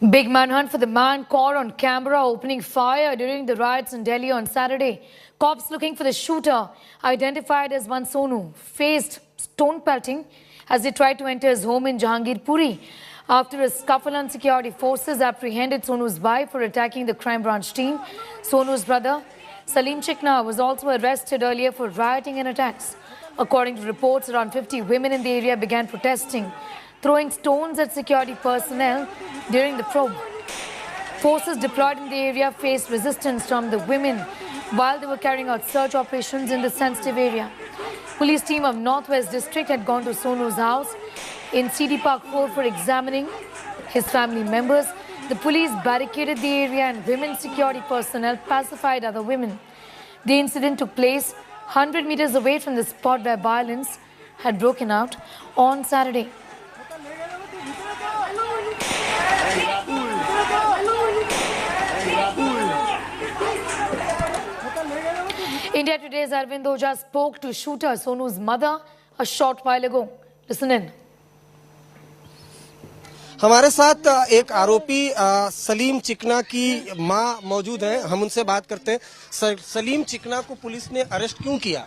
Big manhunt for the man caught on camera opening fire during the riots in Delhi on Saturday. Cops looking for the shooter, identified as one Sonu, faced stone pelting as he tried to enter his home in Jahangirpuri. After a scuffle on security forces apprehended Sonu's wife for attacking the crime branch team. Sonu's brother, Salim Chikna, was also arrested earlier for rioting and attacks. According to reports, around 50 women in the area began protesting, throwing stones at security personnel during the probe. Forces deployed in the area faced resistance from the women while they were carrying out search operations in the sensitive area. Police team of Northwest District had gone to Sonu's house in CD Park 4 for examining his family members. The police barricaded the area and women security personnel pacified other women. The incident took place 100 meters away from the spot where violence had broken out on Saturday. India Today's Arvind Oja spoke to shooter Sonu's mother a short while ago. Listen in. हमारे साथ एक आरोपी सलीम चिकना की मां मौजूद है, हम उनसे बात करते हैं। सलीम चिकना को पुलिस ने अरेस्ट क्यों किया?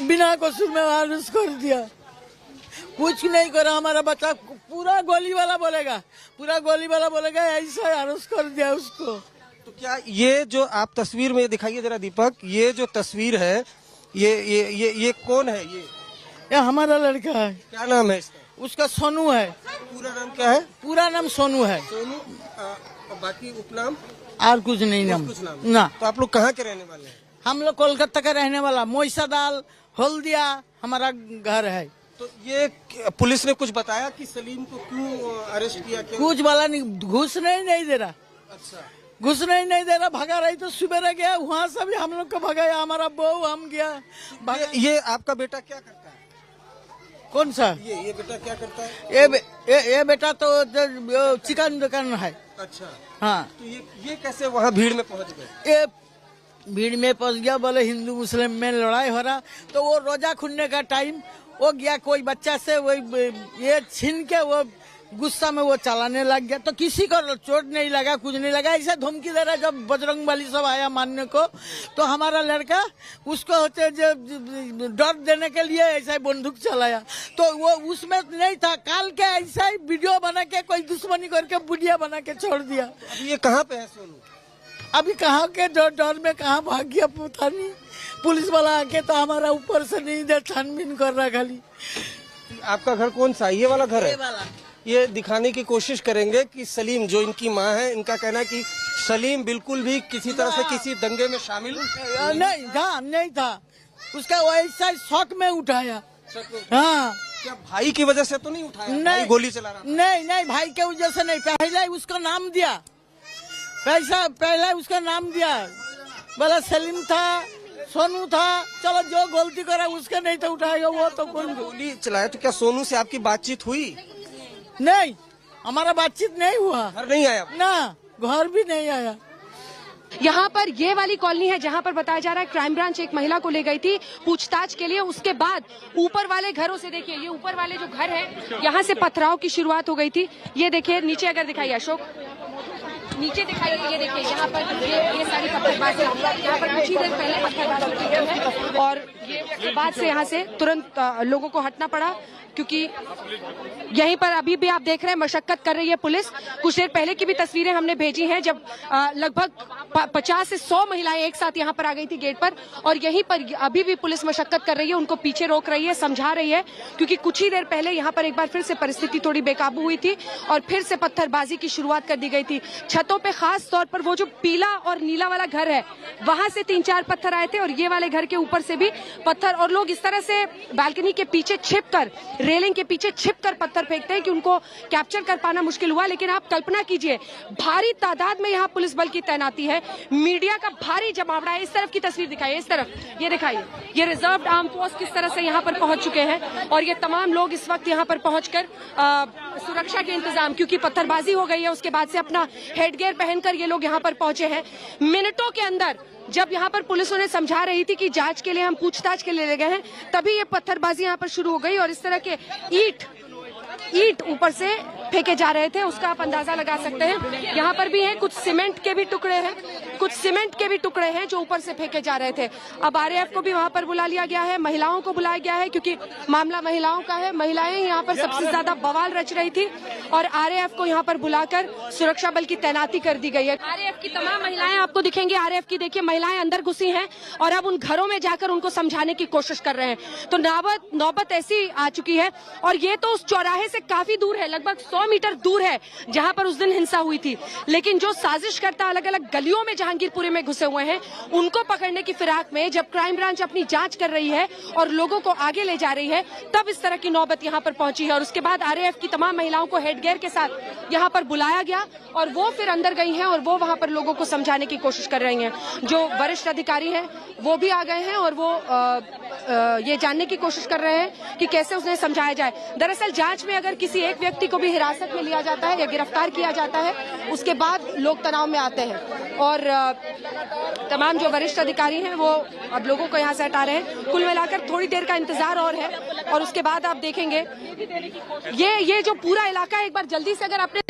बिना कसूर में अरेस्ट कर दिया, कुछ नहीं करा। हमारा बच्चा पूरा गोली वाला बोलेगा ऐसा अरेस्ट कर दिया उसको। तो क्या ये जो आप तस्वीर में दिखाइए जरा दीपक, ये जो तस्वीर है ये कौन है? ये हमारा लड़का है। क्या नाम है इसका? उसका सोनू है। पूरा नाम क्या है? पूरा नाम सोनू है। सोनू, बाकी उपनाम और कुछ नहीं नाम ना। तो आप लोग कहाँ के रहने वाले हैं? हम लोग कोलकाता का रहने वाला, मोइसादाल हल्दिया हमारा घर है। तो ये पुलिस ने कुछ बताया कि सलीम को क्यों अरेस्ट किया? कुछ वाला नहीं, घुस नहीं दे रहा। अच्छा, घुस नहीं दे रहा। भगा रही तो सुबह गया, वहाँ से भी हम लोग को भगाया। हमारा बहू हम गया। ये आपका बेटा क्या करता है? कौन सा? ये बेटा क्या करता है? ये बेटा तो चिकन दुकान है। अच्छा, हाँ। तो ये कैसे वहाँ भीड़ में पहुँच गए? ये भीड़ में पहुँच गया, बोले हिंदू मुस्लिम में लड़ाई हो रहा, तो वो रोजा खुलने का टाइम वो गया, कोई बच्चा से वो ये छीन के वो गुस्सा में वो चलाने लग गया। तो किसी को चोट नहीं लगा, कुछ नहीं लगा। ऐसा धमकी दे रहा। जब बजरंग बली सब आया मानने को, तो हमारा लड़का उसको होते डर देने के लिए ऐसा ही बंदूक चलाया। तो वो उसमें नहीं था। काल के ऐसा ही वीडियो बना के कोई दुश्मनी करके वीडियो बना के छोड़ दिया। अभी ये कहाँ पे है सोनू? अभी कहाँ के डर में कहाँ भाग गया पता नहीं। पुलिस वाला आके तो हमारा ऊपर से नहीं दे, छानबीन कर रहा खाली। आपका घर कौन सा? ये वाला घर है? ये वाला। ये दिखाने की कोशिश करेंगे कि सलीम, जो इनकी मां है, इनका कहना है कि सलीम बिल्कुल भी किसी तरह से किसी दंगे में शामिल नहीं था। उसका वैसा शौक में उठाया। हाँ। क्या भाई की वजह से तो नहीं उठाया? नहीं, गोली चला रहा? नहीं भाई के वजह से नहीं। पहले उसका नाम दिया, पहले उसका नाम दिया, बोला सलीम था, सोनू था। चलो जो गलती करा उसके नहीं तो उठाएगा वो। तो कौन गोली चलाया? तो क्या सोनू से आपकी बातचीत हुई? नहीं, हमारा बातचीत नहीं हुआ। घर नहीं आया ना, घर भी नहीं आया। यहाँ पर ये वाली कॉलोनी है जहाँ पर बताया जा रहा है क्राइम ब्रांच एक महिला को ले गई थी पूछताछ के लिए। उसके बाद ऊपर वाले घरों से देखिए, ये ऊपर वाले जो घर है यहाँ से पथराव की शुरुआत हो गई थी। ये देखिए नीचे, अगर दिखाइए अशोक, नीचे दिखाइए, ये देखिए यहाँ पर ये सारी पत्थरबाजी, यहाँ पर कुछ ही देर पहले पत्थरबाजी की गई है और ये बाद से यहाँ से तुरंत लोगों को हटना पड़ा, क्योंकि यहीं पर अभी भी आप देख रहे हैं मशक्कत कर रही है पुलिस। कुछ देर पहले की भी तस्वीरें हमने भेजी हैं जब लगभग 50 से 100 महिलाएं एक साथ यहां पर आ गई थी गेट पर, और यहीं पर अभी भी पुलिस मशक्कत कर रही है, उनको पीछे रोक रही है, समझा रही है, क्योंकि कुछ ही देर पहले यहां पर एक बार फिर से परिस्थिति थोड़ी बेकाबू हुई थी और फिर से पत्थरबाजी की शुरुआत कर दी गई थी। छतों पे खास तौर पर वो जो पीला और नीला वाला घर है वहां से 3-4 पत्थर आए थे और ये वाले घर के ऊपर से भी पत्थर, और लोग इस तरह से बालकनी के पीछे छिपकर, रेलिंग के पीछे छिपकर पत्थर फेंकते हैं कि उनको कैप्चर कर पाना मुश्किल हुआ। लेकिन आप कल्पना कीजिए, भारी तादाद में यहाँ पुलिस बल की तैनाती है, मीडिया का भारी जमावड़ा है। इस तरफ की तस्वीर दिखाइए, इस तरफ ये दिखाइए, ये रिजर्व्ड आर्म फोर्स किस तरह से यहाँ पर पहुंच चुके हैं और ये तमाम लोग इस वक्त यहाँ पर पहुंचकर सुरक्षा के इंतजाम, क्योंकि पत्थरबाजी हो गई है, उसके बाद से अपना हेडगियर पहनकर ये लोग यहाँ पर पहुंचे हैं। मिनटों के अंदर जब यहाँ पर पुलिस उन्हें समझा रही थी कि जांच के लिए हम पूछताछ के लिए ले गए हैं, तभी ये पत्थरबाजी यहाँ पर शुरू हो गई और इस तरह के ईंट ऊपर से फेंके जा रहे थे, उसका आप अंदाजा लगा सकते हैं। यहाँ पर भी है, कुछ सीमेंट के भी टुकड़े हैं, कुछ सीमेंट के भी टुकड़े हैं जो ऊपर से फेंके जा रहे थे। अब आरएएफ को भी वहां पर बुला लिया गया है, महिलाओं को बुलाया गया है क्योंकि मामला महिलाओं का है। महिलाएं यहाँ पर सबसे ज्यादा बवाल रच रही थी और आरएएफ को यहाँ पर बुलाकर सुरक्षा बल की तैनाती कर दी गई है। आरएएफ की तमाम महिलाएं आपको दिखेंगी, आरएएफ की देखिए महिलाएं अंदर घुसी हैं और अब उन घरों में जाकर उनको समझाने की कोशिश कर रहे हैं। तो नौबत ऐसी आ चुकी है और ये तो उस चौराहे से काफी दूर है, लगभग 100 मीटर दूर है जहां पर उस दिन हिंसा हुई थी। लेकिन जो साजिशकर्ता अलग अलग गलियों में जहांगीरपुरी में घुसे हुए हैं, उनको पकड़ने की फिराक में जब क्राइम ब्रांच अपनी जांच कर रही है और लोगों को आगे ले जा रही है, तब इस तरह की नौबत यहां पर पहुंची है। और उसके बाद आरएएफ की तमाम महिलाओं को हेडगियर के साथ यहां पर बुलाया गया और वो फिर अंदर गई हैं और वो वहां पर लोगों को समझाने की कोशिश कर रही हैं। जो वरिष्ठ अधिकारी हैं वो भी आ गए हैं और वो ये जानने की कोशिश कर रहे हैं कि कैसे उन्हें समझाया जाए। दरअसल जांच में अगर किसी एक व्यक्ति को भी हिरासत में लिया जाता है या गिरफ्तार किया जाता है, उसके बाद लोग तनाव में आते हैं और तमाम जो वरिष्ठ अधिकारी हैं वो अब लोगों को यहाँ से हटा रहे हैं। कुल मिलाकर थोड़ी देर का इंतजार और है और उसके बाद आप देखेंगे ये जो पूरा इलाका है, एक बार जल्दी से अगर आपने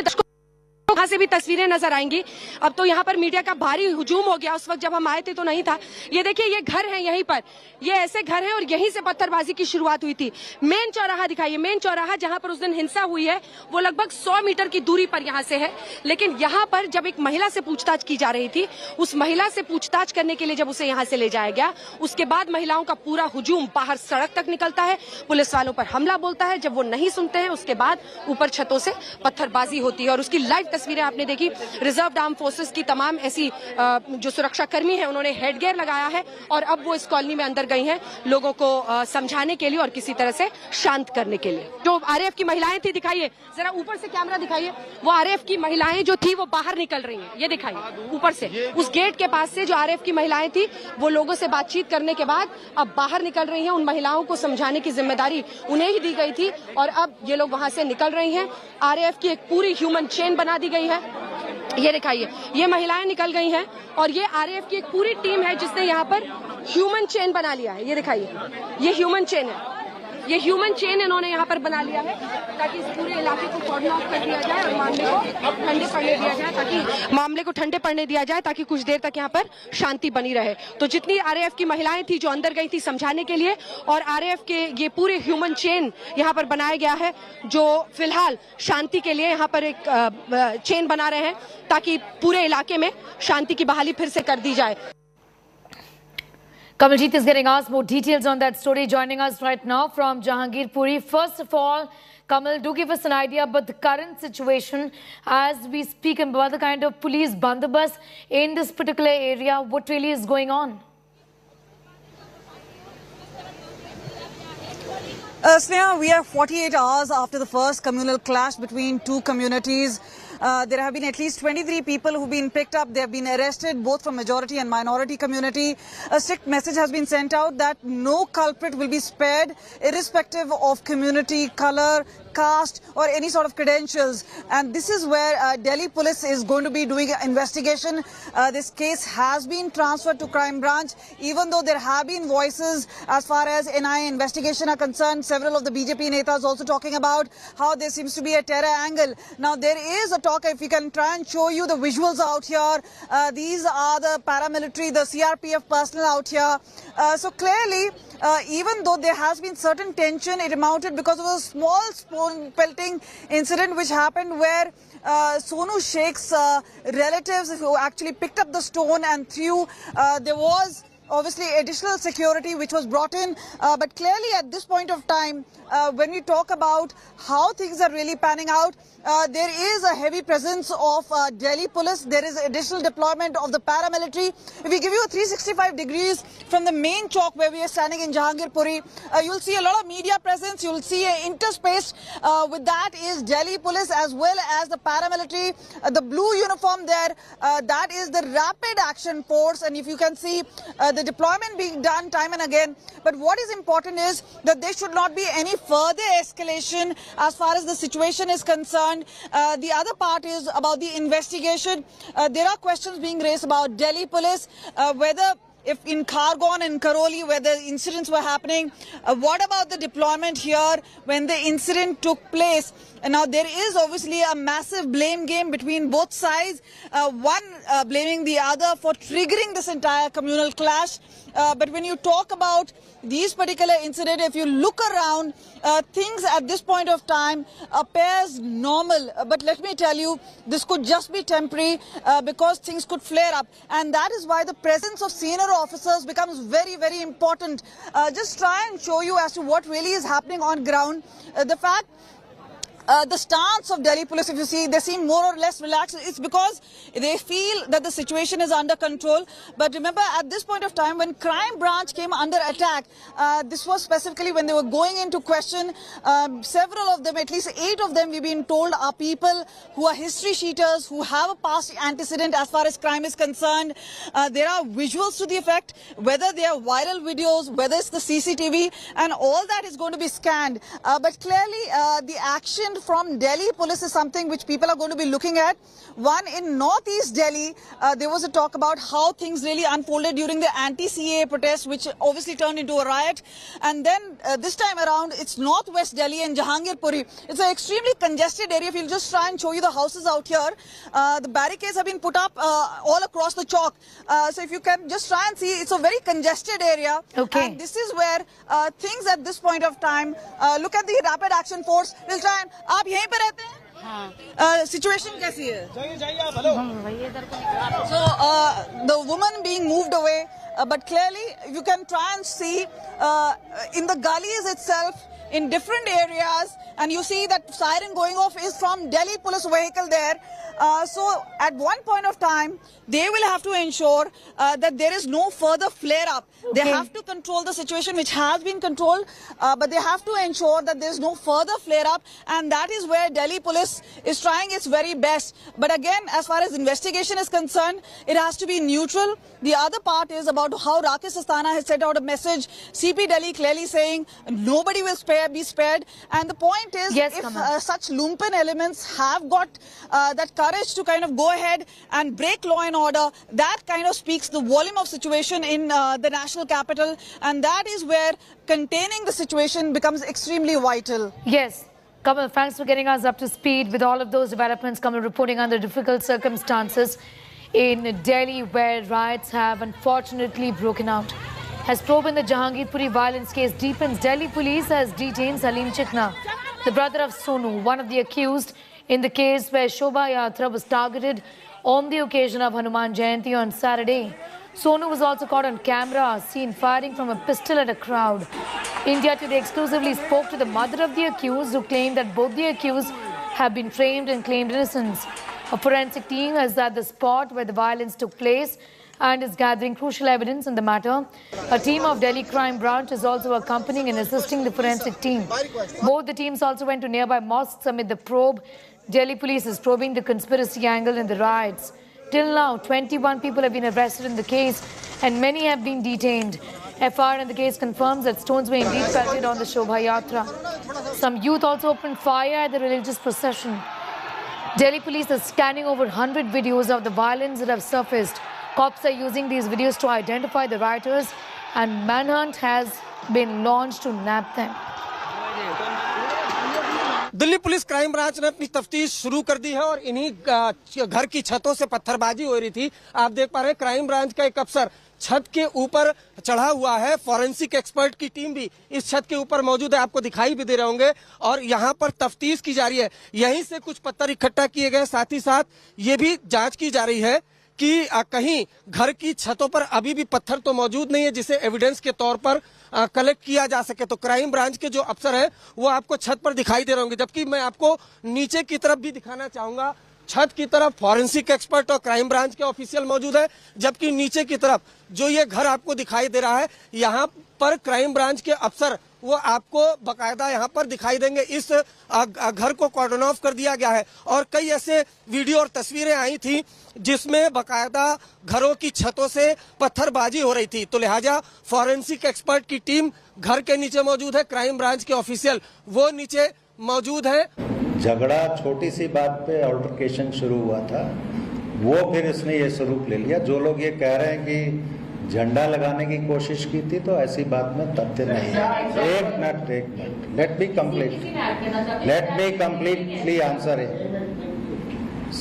वहां से भी तस्वीरें नजर आएंगी। अब तो यहाँ पर मीडिया का भारी हुजूम हो गया, उस वक्त जब हम आए थे तो नहीं था। ये देखिए ये घर है, यहीं पर ये ऐसे घर हैं और यहीं से पत्थरबाजी की शुरुआत हुई थी। मेन चौराहा दिखाइए, मेन चौराहा जहां पर उस दिन हिंसा हुई है वो लगभग 100 मीटर की दूरी पर यहाँ से है। लेकिन यहाँ पर जब एक महिला से पूछताछ की जा रही थी, उस महिला से पूछताछ करने के लिए जब उसे यहाँ से ले जाया गया, उसके बाद महिलाओं का पूरा हुजूम बाहर सड़क तक निकलता है, पुलिस वालों पर हमला बोलता है। जब वो नहीं सुनते हैं उसके बाद ऊपर छतों से पत्थरबाजी होती है और उसकी लाइव तस्वीरें आपने देखी। रिजर्व आर्म्ड फोर्सेस की तमाम ऐसी जो सुरक्षा कर्मी हैं उन्होंने हेडगियर लगाया है और अब वो इस कॉलोनी में अंदर गई हैं लोगों को समझाने के लिए और किसी तरह से शांत करने के लिए। जो आरएएफ की महिलाएं थी, दिखाइए जरा ऊपर से कैमरा दिखाइए, वो आरएएफ की महिलाएं जो थी वो बाहर निकल रही हैं, ये दिखाइए ऊपर से। उस गेट के पास से जो आरएएफ की महिलाएं थी वो लोगों से बातचीत करने के बाद अब बाहर निकल रही हैं। उन महिलाओं को समझाने की जिम्मेदारी उन्हें ही दी गई थी और अब ये लोग वहां से निकल रही हैं। आरएएफ की एक पूरी ह्यूमन चेन बना दी गई है, ये दिखाइए, ये महिलाएं निकल गई हैं और ये आरएएफ की एक पूरी टीम है जिसने यहाँ पर ह्यूमन चेन बना लिया है। ये दिखाइए, ये ह्यूमन चेन है, ये ह्यूमन चेन इन्होंने यहाँ पर बना लिया है ताकि इस पूरे इलाके को कॉर्डन ऑफ कर दिया जाए और मामले को ठंडे पड़ने दिया जाए, ताकि मामले को ठंडे पड़ने दिया जाए ताकि कुछ देर तक यहाँ पर शांति बनी रहे। तो जितनी आरएएफ की महिलाएं थी जो अंदर गई थी समझाने के लिए, और आरएएफ के ये पूरे ह्यूमन चेन यहाँ पर बनाया गया है जो फिलहाल शांति के लिए यहाँ पर एक चेन बना रहे हैं ताकि पूरे इलाके में शांति की बहाली फिर से कर दी जाए। Kamaljeet is getting us more details on that story, joining us right now from Jahangirpuri. First of all, Kamal, do give us an idea about the current situation as we speak and about the kind of police bandobast in this particular area. What really is going on? Sneha, we are 48 hours after the first communal clash between two communities. There have been at least 23 people who've been picked up. They have been arrested, both from majority and minority community. A strict message has been sent out that no culprit will be spared, irrespective of community, color, caste or any sort of credentials. And this is where Delhi police is going to be doing an investigation. This case has been transferred to crime branch, even though there have been voices as far as NIA investigation are concerned. Several of the BJP netas also talking about how there seems to be a terror angle. Now there is a talk, if we can try and show you the visuals out here. These are the paramilitary, the CRPF personnel out here. So clearly, even though there has been certain tension, it amounted because of a small stone pelting incident which happened where Sonu Sheikh's relatives who actually picked up the stone and threw, there was obviously additional security which was brought in, but clearly at this point of time, when we talk about how things are really panning out, there is a heavy presence of Delhi police. There is additional deployment of the paramilitary. If we give you a 365 degrees from the main chowk where we are standing in Jahangirpuri, you'll see a lot of media presence. You'll see interspace with that is Delhi police as well as the paramilitary. The blue uniform there, that is the rapid action force, and if you can see the deployment being done time and again. But what is important is that there should not be any further escalation as far as the situation is concerned. The other part is about the investigation. There are questions being raised about Delhi police, whether if in Khargone and Karoli where the incidents were happening, what about the deployment here when the incident took place? And now there is obviously a massive blame game between both sides, one blaming the other for triggering this entire communal clash. But when you talk about these particular incidents, if you look around, things at this point of time appears normal. But let me tell you, this could just be temporary because things could flare up. And that is why the presence of senior officers becomes very, very important. Just try and show you as to what really is happening on ground. The fact the stance of Delhi police, if you see, they seem more or less relaxed. It's because they feel that the situation is under control. But remember, at this point of time, when crime branch came under attack, this was specifically when they were going into question. Several of them, at least 8 of them, we've been told, are people who are history sheeters, who have a past antecedent as far as crime is concerned. There are visuals to the effect, whether they are viral videos, whether it's the CCTV, and all that is going to be scanned. But clearly, the action from Delhi police is something which people are going to be looking at. One, in Northeast Delhi, there was a talk about how things really unfolded during the anti-CAA protest, which obviously turned into a riot. And then this time around, it's Northwest Delhi and Jahangirpuri. It's an extremely congested area. If you'll just try and show you the houses out here, the barricades have been put up all across the chalk. So if you can just try and see, it's a very congested area. Okay. And this is where things at this point of time, look at the rapid action force. We'll try and, आप यहीं पे रहते हैं? हाँ. Situation कैसी है? So the woman being moved away, but clearly you can try and see in the gullies itself, in different areas, and you see that siren going off is from Delhi police vehicle there. So at one point of time, they will have to ensure that there is no further flare-up. They have to control the situation, which has been controlled, but they have to ensure that there is no further flare-up, and that is where Delhi police is trying its very best. But again, as far as investigation is concerned, it has to be neutral. The other part is about how Rakesh Asthana has sent out a message, CP Delhi clearly saying nobody will be spared. And the point is, yes, if such lumpen elements have got that courage to kind of go ahead and break law and order, that kind of speaks the volume of situation in the national capital, and that is where containing the situation becomes extremely vital. Yes. Kamal, thanks for getting us up to speed with all of those developments. Kamal reporting under difficult circumstances in Delhi, where riots have unfortunately broken out. As probe in the Jahangirpuri violence case deepens, Delhi police has detained Salim Chikna, the brother of Sonu, one of the accused in the case where Shobha Yatra was targeted on the occasion of Hanuman Jayanti on Saturday. Sonu was also caught on camera, seen firing from a pistol at a crowd. India Today exclusively spoke to the mother of the accused, who claimed that both the accused have been framed and claimed innocence. A forensic team is at the spot where the violence took place and is gathering crucial evidence in the matter. A team of Delhi Crime Branch is also accompanying and assisting the forensic team. Both the teams also went to nearby mosques amid the probe. Delhi police is probing the conspiracy angle in the riots. Till now, 21 people have been arrested in the case and many have been detained. FR in the case confirms that stones were indeed pelted on the Shobha Yatra. Some youth also opened fire at the religious procession. Delhi police are scanning over 100 videos of the violence that have surfaced. Cops are using these videos to identify the rioters, and manhunt has been launched to nab them. Delhi police crime branch ने अपनी तफ्तीश शुरू कर दी है और इन्हीं घर की छतों से पत्थरबाजी हो रही थी। आप देख पा रहे हैं क्राइम ब्रांच का एक अफसर छत के ऊपर चढ़ा हुआ है। फॉरेंसिक एक्सपर्ट की टीम भी इस छत के ऊपर मौजूद है, आपको दिखाई भी दे रहे होंगे, और यहाँ पर तफ्तीश की जा रही है। यहीं से कुछ पत्थर इकट्ठा किए गए, साथ ही साथ ये भी जांच की जा रही है कि कहीं घर की छतों पर अभी भी पत्थर तो मौजूद नहीं है जिसे एविडेंस के तौर पर कलेक्ट किया जा सके। तो क्राइम ब्रांच के जो अफसर है वो आपको छत पर दिखाई दे रहे होंगे, जबकि मैं आपको नीचे की तरफ भी दिखाना चाहूंगा। छत की तरफ फॉरेंसिक एक्सपर्ट और क्राइम ब्रांच के ऑफिशियल मौजूद है, जबकि नीचे की तरफ जो ये घर आपको दिखाई दे रहा है, यहाँ पर क्राइम ब्रांच के अफसर वो आपको बकायदा यहाँ पर दिखाई देंगे। इस घर को कॉर्डन ऑफ कर दिया गया है और कई ऐसे वीडियो और तस्वीरें आई थी जिसमें बकायदा घरों की छतों से पत्थरबाजी हो रही थी। तो लिहाजा फॉरेंसिक एक्सपर्ट की टीम घर के नीचे मौजूद है, क्राइम ब्रांच के ऑफिशियल वो नीचे मौजूद है। झगड़ा छोटी सी बात पे अल्टरकेशन शुरू हुआ था, वो फिर इसने ये स्वरूप ले लिया। जो लोग ये कह रहे हैं कि झंडा लगाने की कोशिश की थी, तो ऐसी बात में तथ्य नहीं है। एक minute, let me completely answer है।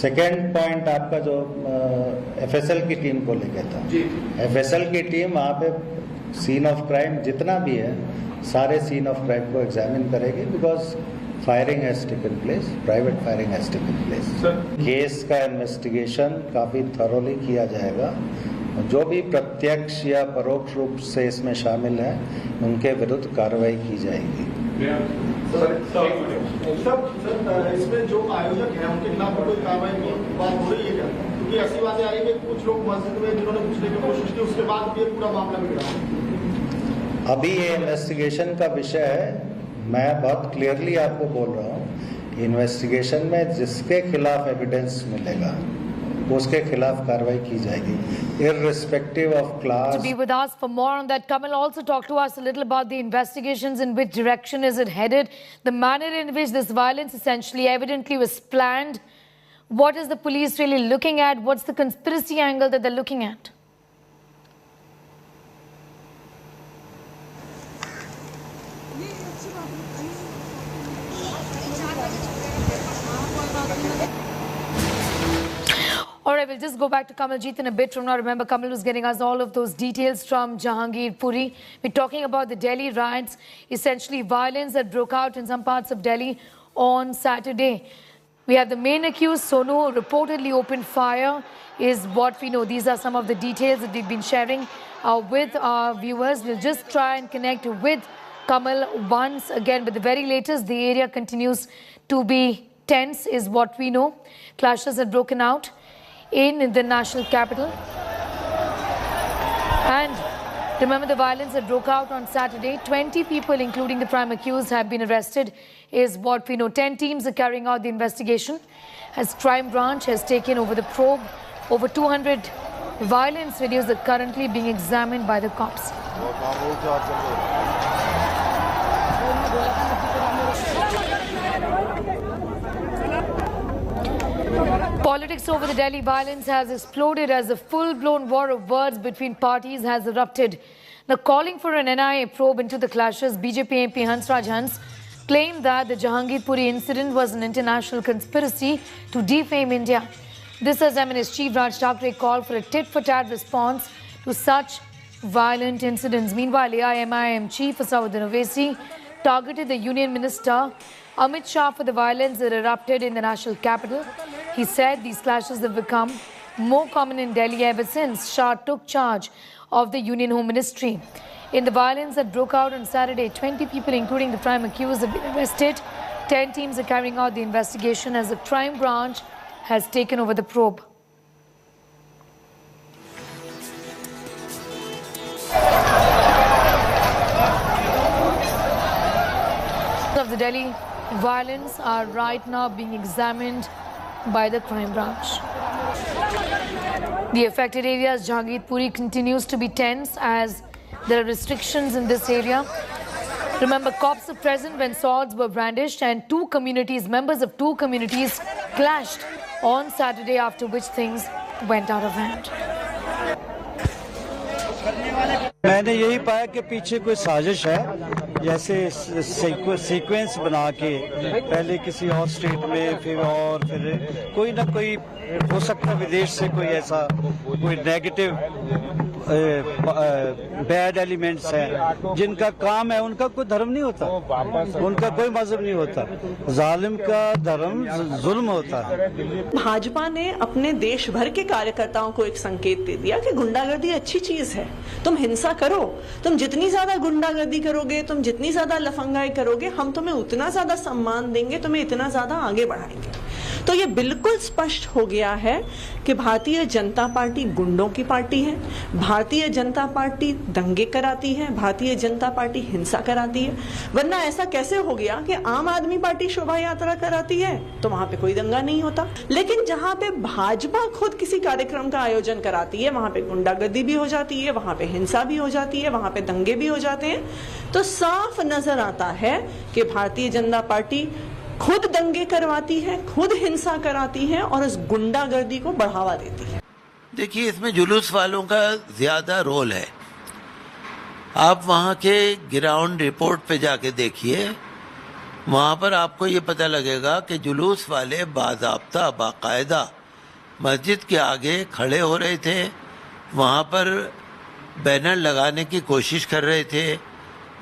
सेकेंड पॉइंट आपका जो एफएसएल की टीम को लेकर था, एफएसएल की टीम वहाँ पे सीन ऑफ क्राइम जितना भी है, सारे सीन ऑफ क्राइम को एग्जामिन करेगी, because firing has taken place, private firing has taken place. Case का इन्वेस्टिगेशन काफ़ी थरोली किया जाएगा। जो भी प्रत्यक्ष या परोक्ष रूप से इसमें शामिल हैं, उनके विरुद्ध कार्रवाई की जाएगी। सर, इसमें जो आयोजक हैं उनके खिलाफ कोई कार्रवाई की बात हो रही है क्या? क्योंकि ऐसी बातें आ रही है कि कुछ लोग मस्जिद में जिन्होंने घुसने की कोशिश की, उसके बाद ये पूरा मामला बिगड़ा। अभी ये इन्वेस्टिगेशन का विषय है। मैं बहुत क्लियरली आपको बोल रहा हूँ, इन्वेस्टिगेशन में जिसके खिलाफ एविडेंस मिलेगा उसके खिलाफ कार्रवाई की जाएगी, irrespective of class. To be with us for more on that, Kamal also talked to us a little about the investigations. In which direction is it headed? The manner in which this violence essentially evidently was planned. What is the police really looking at? What's the conspiracy angle that they're looking at? All right, we'll just go back to Kamaljeet in a bit from now. Remember, Kamal was getting us all of those details from Jahangir Puri. We're talking about the Delhi riots, essentially violence that broke out in some parts of Delhi on Saturday. We have the main accused, Sonu, reportedly opened fire, is what we know. These are some of the details that we've been sharing with our viewers. We'll just try and connect with Kamal once again. But the very latest, the area continues to be tense, is what we know. Clashes have broken out in the national capital. And remember, the violence that broke out on Saturday. 20 people, including the prime accused, have been arrested, is what we know. 10 teams are carrying out the investigation as Crime Branch has taken over the probe. Over 200 violence videos are currently being examined by the cops. Politics over the Delhi violence has exploded as a full-blown war of words between parties has erupted. Now, calling for an NIA probe into the clashes, BJP MP Hansraj Hans claimed that the Jahangir Puri incident was an international conspiracy to defame India. This as MNS Chief Raj Thackeray called for a tit-for-tat response to such violent incidents. Meanwhile, AIMIM Chief Asauddin Owaisi targeted the Union Minister Amit Shah for the violence that erupted in the national capital. He said these clashes have become more common in Delhi ever since Shah took charge of the Union Home Ministry. In the violence that broke out on Saturday, 20 people, including the prime accused, have been arrested. 10 teams are carrying out the investigation as the Crime Branch has taken over the probe. Of the Delhi violence are right now being examined by the Crime Branch. The affected areas, Jahangir Puri, continues to be tense as there are restrictions in this area. Remember, cops were present when swords were brandished and members of two communities clashed on Saturday, after which things went out of hand. मैंने यही पाया कि पीछे कोई साजिश है, जैसे sequence बना के पहले किसी और स्टेट में फिर कोई ना कोई हो सकता विदेश से कोई ऐसा कोई नेगेटिव बैड एलिमेंट्स हैं जिनका काम है, उनका कोई धर्म नहीं होता, उनका कोई मजहब नहीं होता, जालिम का धर्म जुल्म होता है। भाजपा ने अपने देश भर के कार्यकर्ताओं को एक संकेत दे दिया कि गुंडागर्दी अच्छी चीज है, तुम हिंसा करो, तुम जितनी ज्यादा गुंडागर्दी करोगे, तुम जितनी ज्यादा लफंगाई करोगे, हम तुम्हें उतना ज्यादा सम्मान देंगे, तुम्हें इतना ज्यादा आगे बढ़ाएंगे। तो ये बिल्कुल स्पष्ट हो गया है कि भारतीय जनता पार्टी गुंडों की पार्टी है, भारतीय जनता पार्टी दंगे कराती है, भारतीय जनता पार्टी हिंसा कराती है। वरना ऐसा कैसे हो गया कि आम आदमी पार्टी शोभा यात्रा कराती है तो वहां पे कोई दंगा नहीं होता, लेकिन जहां पे भाजपा खुद किसी कार्यक्रम का आयोजन कराती है वहां पे गुंडागर्दी भी हो जाती है, वहां पे हिंसा भी हो जाती है, वहां पे दंगे भी हो जाते हैं। तो साफ नजर आता है कि भारतीय जनता पार्टी खुद दंगे करवाती है, खुद हिंसा कराती है और उस गुंडागर्दी को बढ़ावा देती है। देखिए, इसमें जुलूस वालों का ज़्यादा रोल है। आप वहाँ के ग्राउंड रिपोर्ट पे जाके देखिए, वहाँ पर आपको ये पता लगेगा कि जुलूस वाले बाज़ाब्ता बाकायदा मस्जिद के आगे खड़े हो रहे थे, वहाँ पर बैनर लगाने की कोशिश कर रहे थे,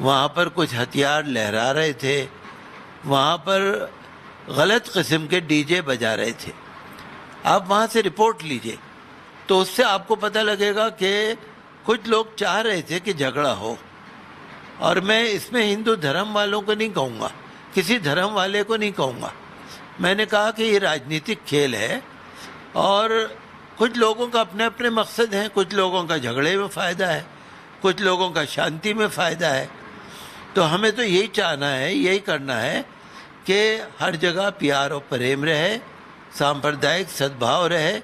वहाँ पर कुछ हथियार लहरा रहे थे, वहाँ पर गलत किस्म के डीजे बजा रहे थे। आप वहाँ से रिपोर्ट लीजिए तो उससे आपको पता लगेगा कि कुछ लोग चाह रहे थे कि झगड़ा हो। और मैं इसमें हिंदू धर्म वालों को नहीं कहूँगा, किसी धर्म वाले को नहीं कहूँगा। मैंने कहा कि ये राजनीतिक खेल है और कुछ लोगों का अपने अपने मकसद हैं, कुछ लोगों का झगड़े में फ़ायदा है, कुछ लोगों का शांति में फ़ायदा है। तो हमें तो यही चाहना है, यही करना है कि हर जगह प्यार और प्रेम रहे, सांप्रदायिक सद्भाव रहे।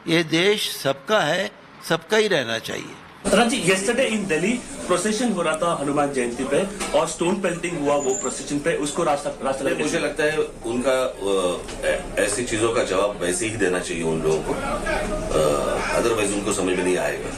ये देश सबका है, सबका ही रहना चाहिए। जी, yesterday in Delhi प्रोसेशन हो रहा था हनुमान जयंती पे और स्टोन पेल्टिंग हुआ वो प्रोसेशन पे, उसको रास्ता मुझे लगता है उनका ऐसी चीजों का जवाब वैसे ही देना चाहिए उन लोगों को, अदरवाइज उनको समझ में नहीं आएगा।